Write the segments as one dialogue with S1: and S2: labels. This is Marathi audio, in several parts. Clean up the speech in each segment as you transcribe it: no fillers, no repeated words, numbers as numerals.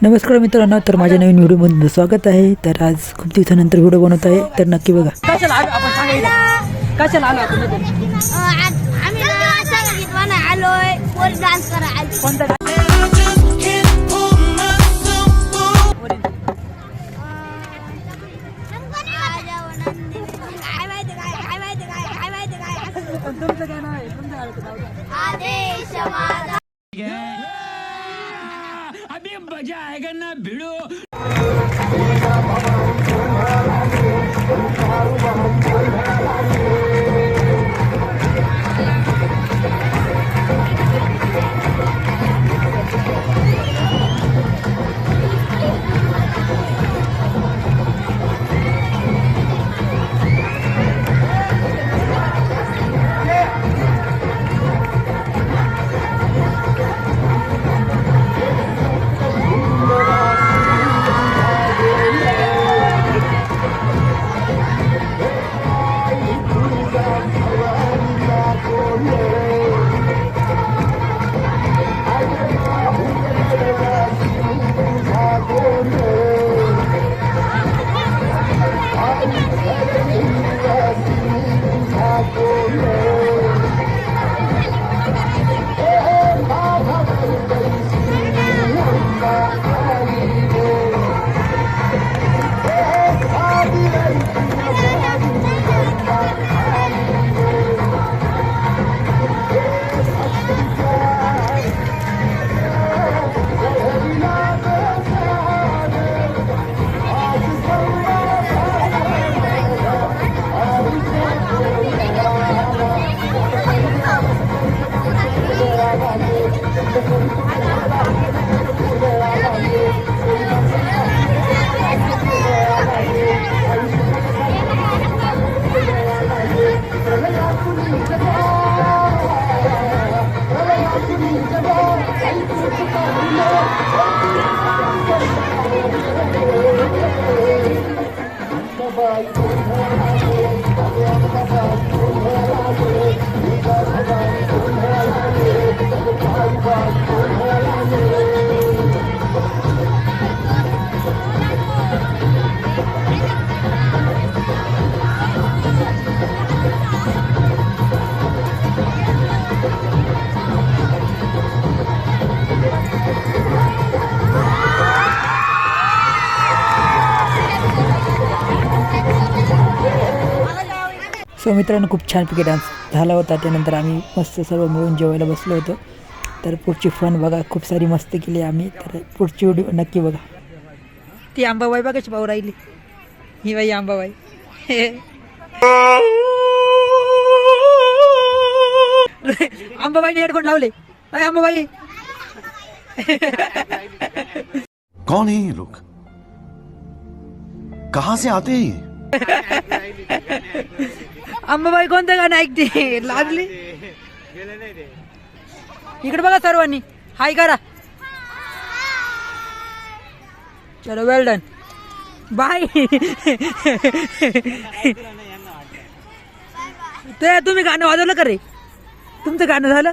S1: नमस्कार मित्रांनो, तर माझ्या नवीन व्हिडिओमध्ये स्वागत आहे. तर आज खूप दिवसानंतर व्हिडिओ बनवत आहे, तर नक्की बघा.
S2: कशाला आलो आम्ही संगीत म्हणा आलोय, वर डान्स करा आलोय. कोणता तुमचं काय नाव आहे? तुमचं आदेश माझा
S3: अभी मजा आएगा ना भिड़ो.
S1: सो मित्रांनो, खूप छानपैकी डान्स झाला होता. त्यानंतर आम्ही मस्त सर्व मिळून जेवायला बसलो होतो. तर पुढची फन बघा, खूप सारी मस्ती केली आम्ही. तर पुढची व्हिडिओ नक्की बघा.
S2: ती आंबाबाई बघायची भाऊ राहिली, ही बाई आंबाबाई. आंबाबाईने हेडफोन लावले. अरे आंबाबाई,
S4: कौन है ये लोग, कहां से आते हैं ये?
S2: अंबाबाई कोणतं गाणं ऐकते? लागली इकडे बघा सर्वांनी, हाय करा. चलो, वेल डन, बाय. ते तुम्ही गाणं वाजवलं का रे? तुमचं गाणं झालं?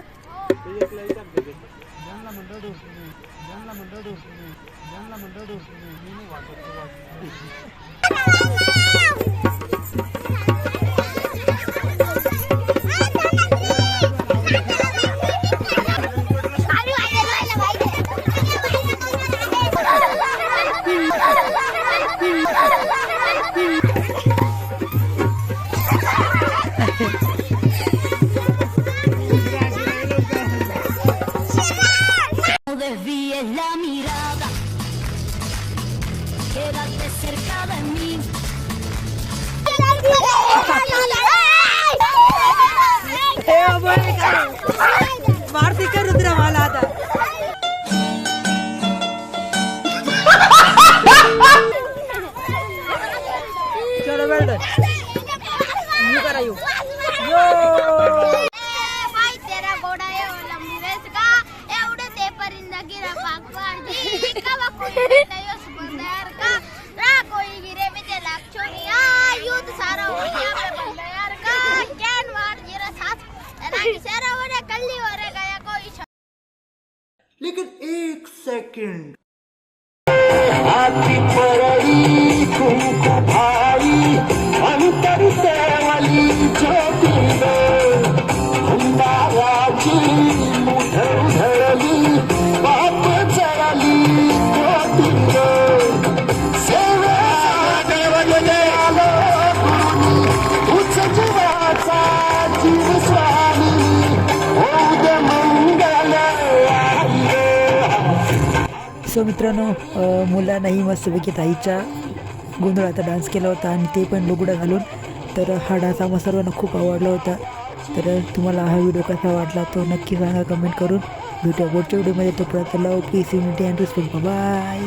S5: Desvíes la mirada, quédate cerca de mí.
S2: मारती का रुद्रा मला आता? चलो, वेल डन. यू करा, यू
S6: लेकिन एक सेकंड हाती परळी कुंकू भाई अंतर देवली ज्योतिंग अंधाराची मुठ उधळली बाप चरली ज्योतिंग सेवा देव जयालो गुरुनी उच्च जीवाचा जीव स्वामी होऊ दे मंगल
S1: सो मित्रांनो, मुलांनाही मस्तपैकी ताईच्या गोंधळाचा डान्स केला होता आणि ते पण लुगडं घालून. तर हा डान्स आम्हा सर्वांना खूप आवडला होता. तर तुम्हाला हा व्हिडिओ कसा वाटला तो नक्की सांगा कमेंट करून. भेटूया पुढच्या व्हिडिओमध्ये. तोपर्यंत love, peace, unity and respect. Bye.